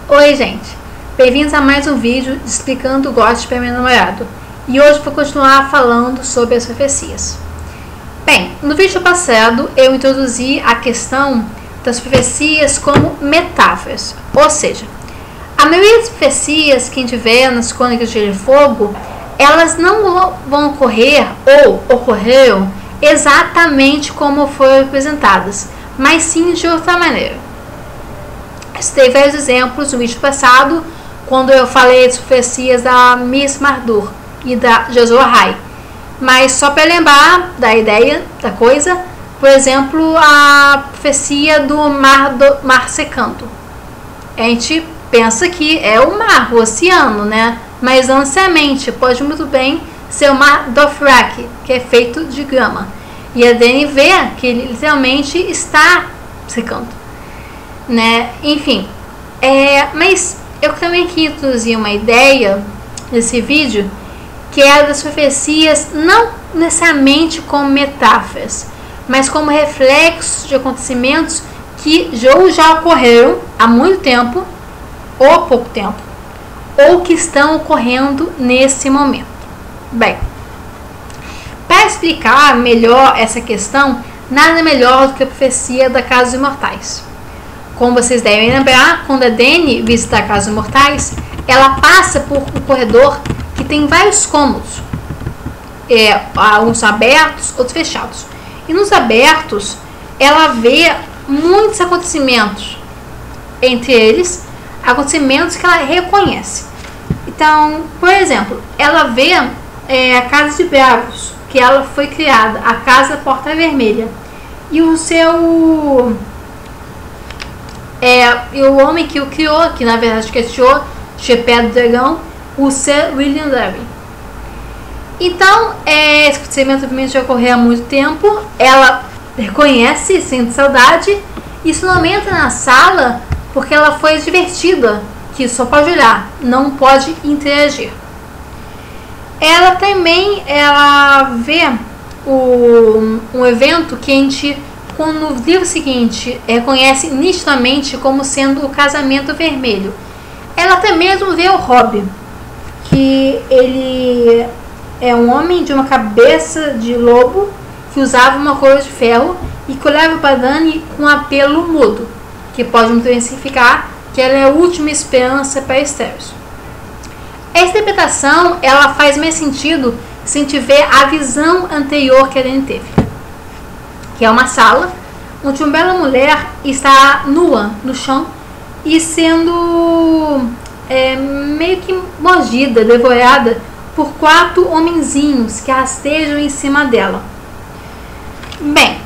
Oi gente, bem-vindos a mais um vídeo explicando o GOT para meu namorado. E hoje vou continuar falando sobre as profecias. Bem, no vídeo passado eu introduzi a questão das profecias como metáforas. Ou seja, a maioria das profecias que a gente vê nas Crônicas de Gelo e Fogo, elas não vão ocorrer ou ocorreram exatamente como foram apresentadas, mas sim de outra maneira. Citei vários exemplos no vídeo passado, quando eu falei das profecias da Miss Mardur e da Jezorahai. Mas só para lembrar da ideia da coisa, por exemplo, a profecia do mar secando. A gente pensa que é o mar, o oceano, né? Mas não necessariamente, pode muito bem ser o mar Dothraki, que é feito de grama. E a Dany vê que ele literalmente está secando. Né? Enfim, mas eu também queria introduzir uma ideia nesse vídeo, que é a das profecias não necessariamente como metáforas, mas como reflexos de acontecimentos que já ocorreram há muito tempo ou pouco tempo, ou que estão ocorrendo nesse momento. Bem, para explicar melhor essa questão, nada melhor do que a profecia da Casa dos Imortais. Como vocês devem lembrar, quando a Dany visita a Casa dos Mortais, ela passa por um corredor que tem vários cômodos. Uns abertos, outros fechados. E nos abertos, ela vê muitos acontecimentos. Entre eles, acontecimentos que ela reconhece. Então, por exemplo, ela vê a Casa de Bravos, que ela foi criada, a Casa Porta Vermelha. E o seu... e o homem que o criou, que na verdade criou Chapéu do Dragão, o Sir William Levy. Então, esse acontecimento já ocorreu há muito tempo. Ela reconhece, sente saudade, e isso não entra na sala porque ela foi divertida, que só pode olhar, não pode interagir. Ela também vê um evento que a gente, no livro seguinte, reconhece nitidamente como sendo o Casamento Vermelho. Ela até mesmo vê o Robb, que ele é um homem de uma cabeça de lobo que usava uma coroa de ferro e que olhava para Dany com um apelo mudo, que pode muito bem significar que ela é a última esperança para Esteros. Essa interpretação ela faz mais sentido se a gente vê a visão anterior que a Dany teve, que é uma sala onde uma bela mulher está nua no chão e sendo meio que mordida, devorada por 4 homenzinhos que rastejam em cima dela. Bem,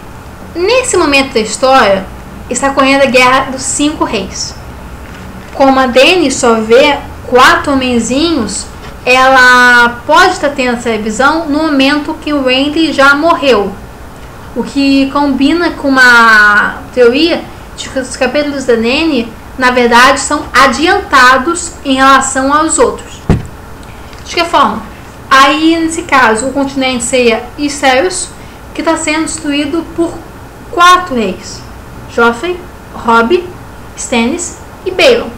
nesse momento da história está ocorrendo a Guerra dos 5 Reis. Como a Dany só vê 4 homenzinhos, ela pode estar tendo essa visão no momento que o Renly já morreu. O que combina com uma teoria de que os capítulos da Dany, na verdade, são adiantados em relação aos outros. De que forma? Aí, nesse caso, o continente seria Esteros, que está sendo destruído por 4 reis: Joffrey, Robb, Stannis e Baelon.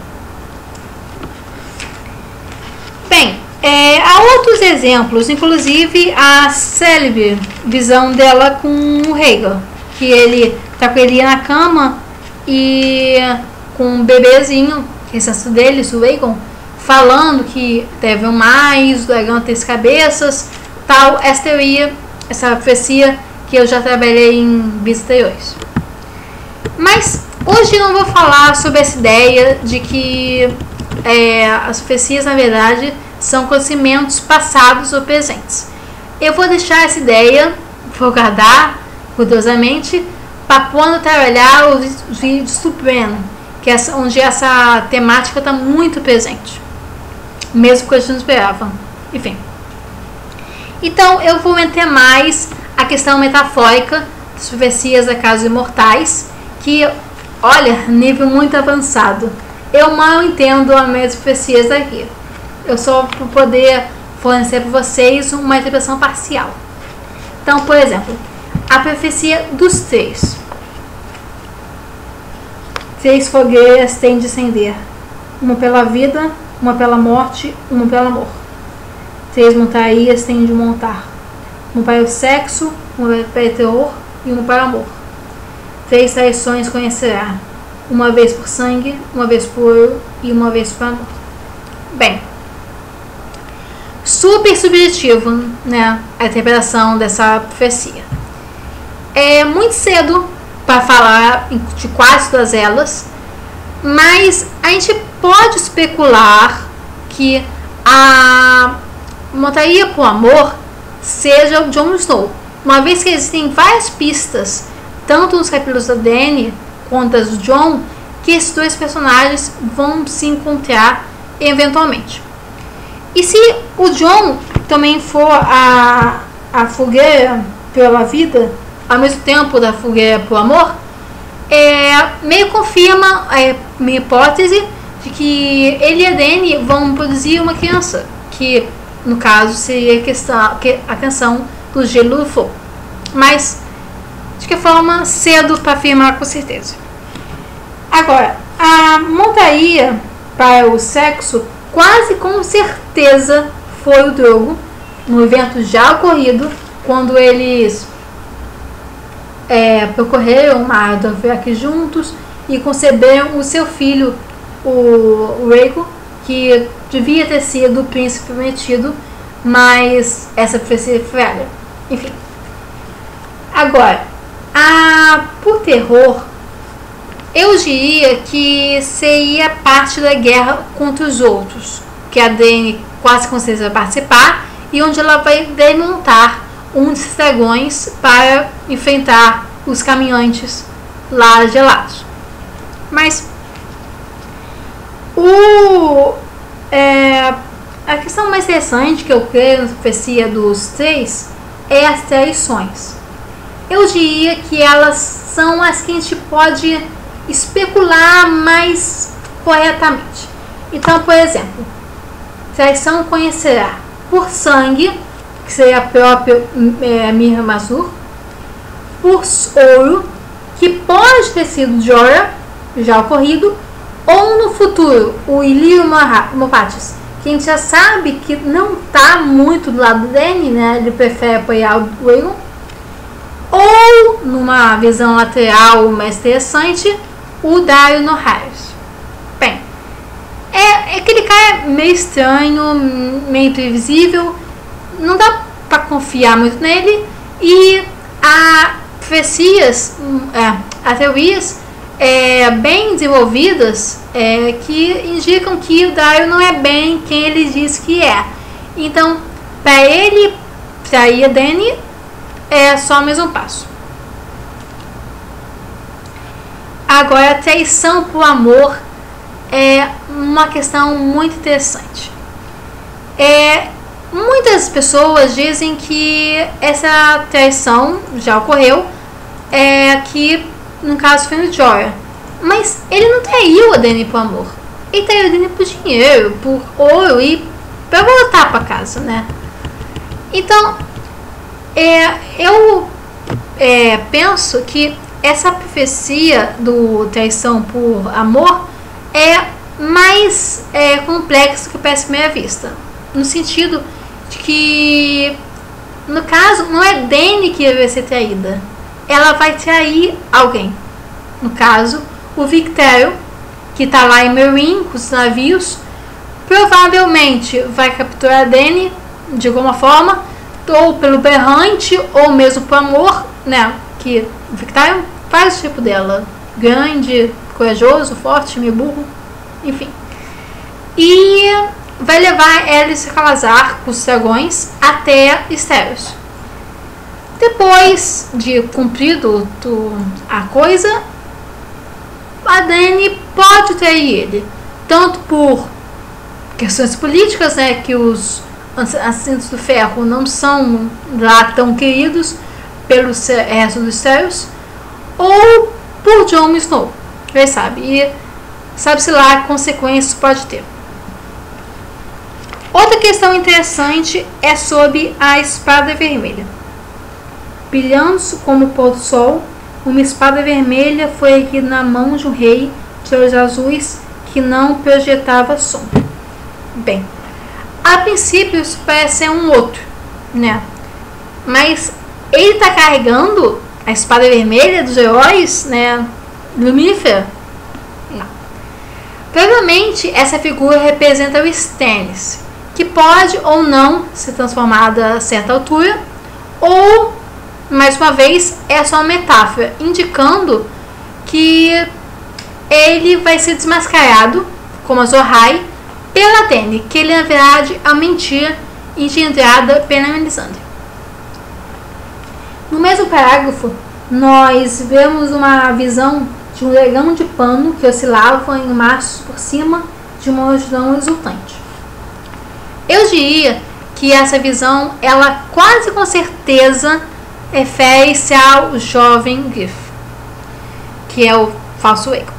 Bem, há outros exemplos, inclusive a célebre visão dela com o Rhaegar, que ele está com ele na cama e com um bebezinho, que é o dele, o Aegon, falando que deve mais, o dragão tem 3 cabeças, tal, essa teoria, essa profecia que eu já trabalhei em vídeos anteriores. Mas hoje eu não vou falar sobre essa ideia de que as profecias, na verdade, são acontecimentos passados ou presentes. Eu vou deixar essa ideia, vou guardar cuidadosamente para quando trabalhar os vídeos do Bran, que é onde essa temática está muito presente, mesmo que a gente não esperava. Enfim. Então eu vou meter mais a questão metafórica das profecias da Casa dos Imortais, que, olha, nível muito avançado. Eu mal entendo as minhas profecias daqui. Eu só vou poder fornecer para vocês uma interpretação parcial. Então, por exemplo, a profecia dos 3. 3 fogueiras têm de acender. uma pela vida, uma pela morte, uma pelo amor. 3 montarias tem de montar, uma para o sexo, uma para o terror e uma para o amor. 3 traições conhecerá, uma vez por sangue, uma vez por ouro e uma vez por amor. Bem, super subjetivo, né, a interpretação dessa profecia. É muito cedo para falar de quase todas elas, mas a gente pode especular que a montaria por amor seja o Jon Snow, uma vez que existem várias pistas, tanto nos capítulos da Dany quanto as do Jon, que esses 2 personagens vão se encontrar eventualmente. E se o Jon também for a fogueira pela vida, ao mesmo tempo da fogueira por amor, meio confirma a minha hipótese de que ele e a Dany vão produzir uma criança, que no caso seria a canção do Gelo do Fogo. Mas, de que forma, cedo para afirmar com certeza. Agora, a montaria para o sexo quase com certeza foi o Drogo, no evento já ocorrido, quando eles percorreram o Mar do Dothraki juntos e conceberam o seu filho, o Rhaego, que devia ter sido o príncipe prometido, mas essa profecia foi falha. Enfim. Agora, por terror, eu diria que seria parte da guerra contra os outros, que a Dany quase com certeza vai participar, e onde ela vai desmontar um desses dragões para enfrentar os caminhantes lá gelados. Mas a questão mais interessante que eu creio na profecia dos 3 é as traições. Eu diria que elas são as que a gente pode especular mais corretamente. Então, por exemplo, traição conhecerá por sangue, que seria a própria Mir Mazur, por ouro, que pode ter sido Jorah, já ocorrido, ou no futuro, o Illyrio Mopatis, que a gente já sabe que não está muito do lado do Dany, né? Ele prefere apoiar o Aegon, ou numa visão lateral mais interessante, o Daario Naharis. Bem, aquele cara meio estranho, meio imprevisível, não dá para confiar muito nele, e há profecias, há teorias bem desenvolvidas que indicam que o Daario não é bem quem ele diz que é. Então, para ele trair a Dany, é só o mesmo passo. Agora, a traição por amor é uma questão muito interessante. Muitas pessoas dizem que essa traição já ocorreu, que no caso foi no Jorah, mas ele não traiu a Dany por amor, ele traiu a Dany por dinheiro, por ouro e para voltar para casa, né? Então, eu penso que essa profecia do traição por amor é mais complexa do que parece à primeira vista, no sentido de que, no caso, não é Dany que vai ser traída, ela vai trair alguém. No caso, o Victarion, que está lá em Meereen com os navios, provavelmente vai capturar a Dany de alguma forma, ou pelo berrante, ou mesmo por amor, né? Que o Victarion faz o tipo dela, grande, corajoso, forte, meio burro, enfim. E vai levar ela e se casar com os dragões até Estéros. Depois de cumprido a coisa, a Dany pode trair ele, tanto por questões políticas, né, que os assassinos do ferro não são lá tão queridos pelo resto dos Estéros, ou por Jon Snow, quem sabe, e sabe-se lá que consequências pode ter. Outra questão interessante é sobre a espada vermelha. Brilhando como o pôr do sol, uma espada vermelha foi erguida na mão de um rei de olhos azuis que não projetava sombra. Bem, a princípio isso parece ser um outro, né? Mas ele está carregando a espada vermelha dos heróis, né? Luminífera? Não. Provavelmente essa figura representa o Stannis, que pode ou não ser transformado a certa altura, ou, mais uma vez, é só uma metáfora, indicando que ele vai ser desmascarado, como Azor Ahai, pela Dany, que ele na verdade é uma mentira engendrada pela Melisandre. No mesmo parágrafo, nós vemos uma visão de um dragão de pano que oscilava em machos por cima de uma multidão exultante. Eu diria que essa visão, ela quase com certeza refere-se ao jovem Griff, que é o falso Aegon,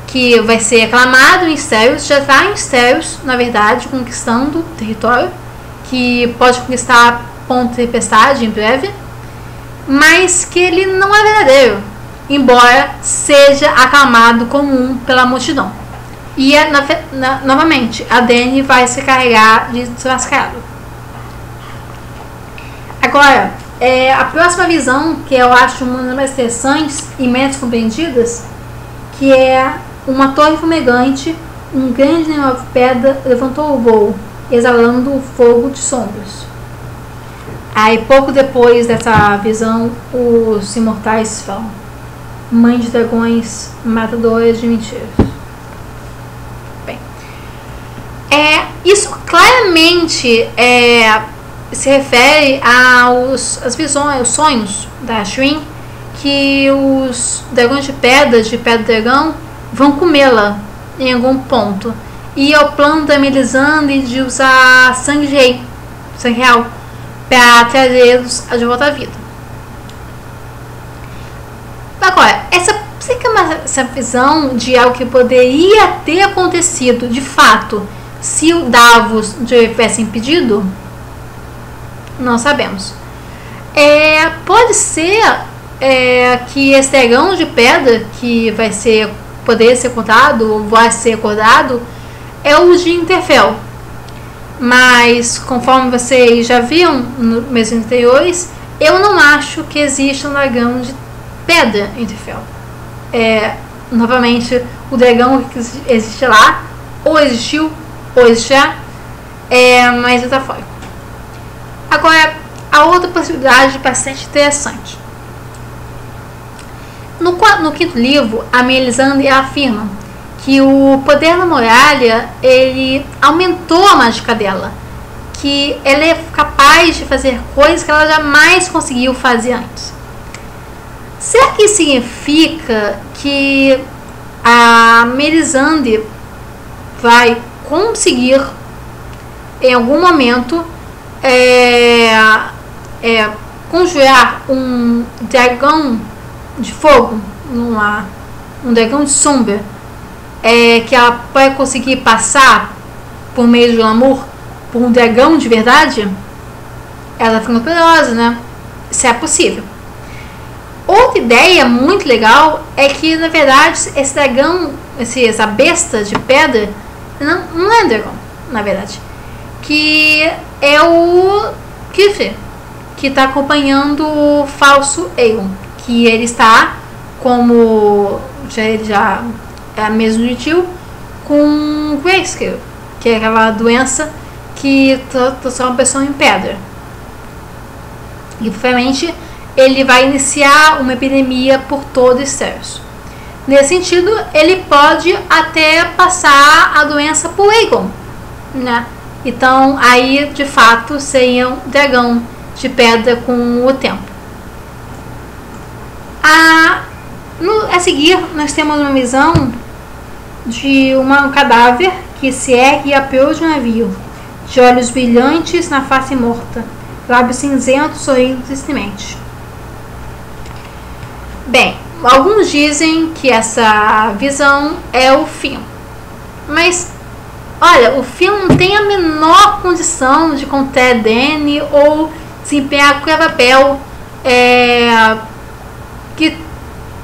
que vai ser aclamado em Estéreos, já está em Estéreos, na verdade, conquistando território, que pode conquistar Ponte Tempestade em breve, mas que ele não é verdadeiro, embora seja aclamado comum pela multidão. E novamente, a Dany vai se carregar de desmascarado. Agora, a próxima visão, que eu acho uma das mais interessantes e menos compreendidas, que é uma torre fumegante, um grande animal de pedra levantou o voo, exalando fogo de sombras. Aí, pouco depois dessa visão, os imortais falam: mãe de dragões, matadora de mentiras. Bem, isso claramente se refere às visões, aos sonhos da Shireen, que os dragões de pedra dragão, vão comê-la em algum ponto. E ao plano da Melisandre de usar sangue real, para trazê-los de volta à vida. Agora, essa visão de algo que poderia ter acontecido de fato se o Davos tivesse impedido, não sabemos. Pode ser que esse dragão de pedra que poder ser contado ou vai ser acordado é o de Interfell. Mas, conforme vocês já viram nos meus anteriores, eu não acho que exista um dragão de pedra em Interfell. Novamente, o dragão que existe lá, ou existiu, ou existirá, mas está fora. Agora, a outra possibilidade bastante interessante. No quinto livro, a Melisandre afirma que o poder da muralha, ele aumentou a mágica dela, que ela é capaz de fazer coisas que ela jamais conseguiu fazer antes. Será que isso significa que a Melisandre vai conseguir em algum momento conjurar um dragão de fogo, um dragão de sombra, que ela pode conseguir passar por meio de glamour por um dragão de verdade? Ela fica poderosa, né? Isso é possível. Outra ideia muito legal é que, na verdade, esse dragão, essa besta de pedra, não é um dragão, na verdade. Que é o Kiffer, que está acompanhando o falso Aegon. Que ele está, como ele já é mesmo de tio, com Grayscale, que é aquela doença que transforma a pessoa em pedra. E provavelmente ele vai iniciar uma epidemia por todo Estéreos. Nesse sentido, ele pode até passar a doença por Aegon, né? Então, aí de fato seria um dragão de pedra com o tempo. A seguir, nós temos uma visão de um cadáver que se ergue a proa de um navio, de olhos brilhantes na face morta, lábios cinzentos sorrindo tristemente. Bem, alguns dizem que essa visão é o Finn, mas olha, o Finn não tem a menor condição de conter Dany ou desempenhar qualquer papel que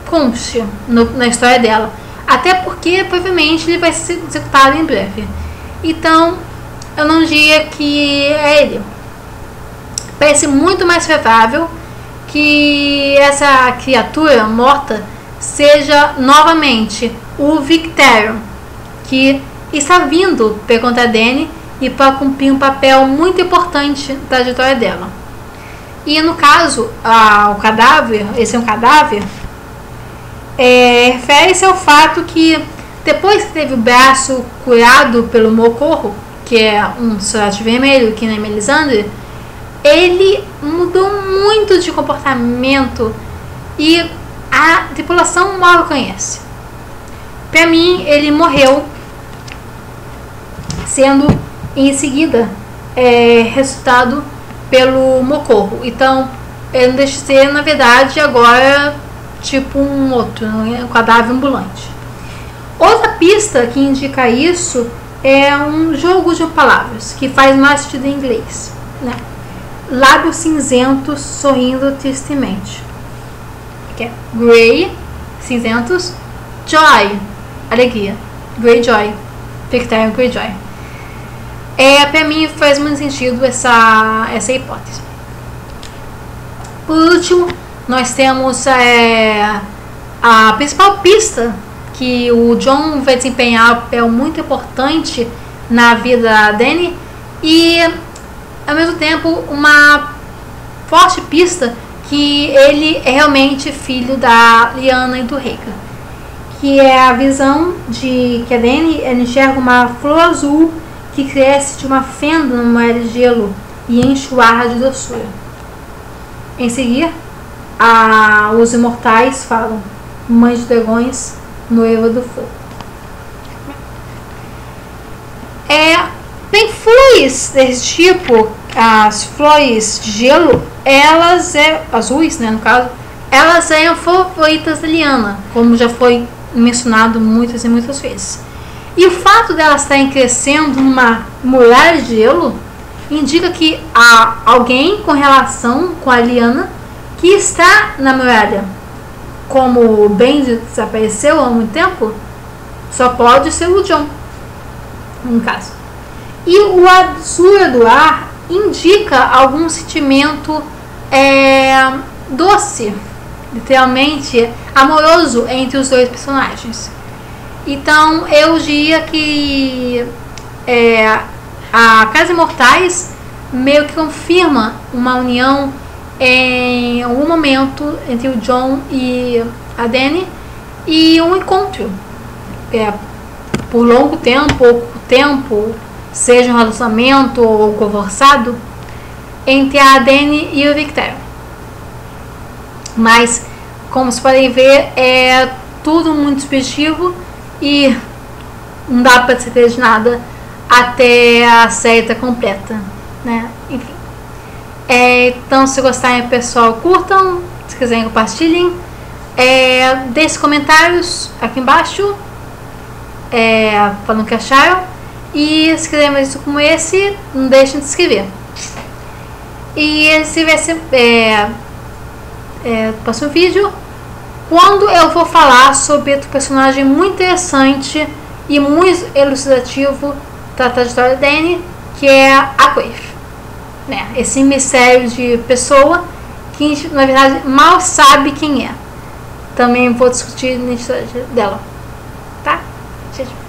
conste na história dela. Até porque provavelmente ele vai ser executado em breve. Então eu não diria que é ele. Parece muito mais provável que essa criatura morta seja novamente o Victarion, que está vindo para contra a Dany e para cumprir um papel muito importante na trajetória dela. E no caso, o cadáver, esse é um cadáver, refere-se ao fato que depois que teve o braço curado pelo Mocorro, que é um sacerdote vermelho aqui na Melisandre, ele mudou muito de comportamento e a tripulação mal o conhece. Para mim, ele morreu sendo em seguida ressuscitado pelo Mocorro. Então, ele não deixa de ser, na verdade, agora tipo um outro, um cadáver ambulante. Outra pista que indica isso é um jogo de palavras que faz mais sentido em inglês, né? Lábios cinzentos sorrindo tristemente, que é Grey, cinzentos, Joy, alegria, Greyjoy, Victarion Greyjoy. Para mim faz muito sentido essa hipótese. Por último, nós temos a principal pista que o Jon vai desempenhar um papel muito importante na vida da Dany e ao mesmo tempo uma forte pista que ele é realmente filho da Lyanna e do Rhaegar, que é a visão de que a Dany enxerga uma flor azul que cresce de uma fenda numa era de gelo e enche o ar de doçura. Em seguida, os imortais falam: Mãe de dragões, noiva do fogo. Tem flores desse tipo, as flores de gelo, elas azuis, né, no caso, elas eram favoritas da Lyanna, como já foi mencionado muitas e muitas vezes. E o fato delas estarem crescendo numa muralha de gelo indica que há alguém com relação com a Lyanna que está na muralha. Como o Benji desapareceu há muito tempo, só pode ser o Jon, no caso. E o azul do ar indica algum sentimento doce, literalmente amoroso entre os dois personagens. Então eu diria que a Casa Imortais meio que confirma uma união em algum momento entre o Jon e a Dany e um encontro por longo tempo ou pouco tempo, seja um relacionamento ou conversado, entre a Dany e o Victarion. Mas, como vocês podem ver, é tudo muito subjetivo e não dá para certeza de nada até a série estar completa, né? Enfim. Então, se gostarem, pessoal, curtam. Se quiserem, compartilhem. Deixem comentários aqui embaixo falando o que acharam. E se quiserem mais isso como esse, não deixem de se inscrever. E se vai ser próximo vídeo, quando eu vou falar sobre outro personagem muito interessante e muito elucidativo da trajetória da Dany, que é a Quaithe, né? Esse mistério de pessoa que a gente, na verdade, mal sabe quem é. Também vou discutir a identidade dela, tá? Tchau, tchau.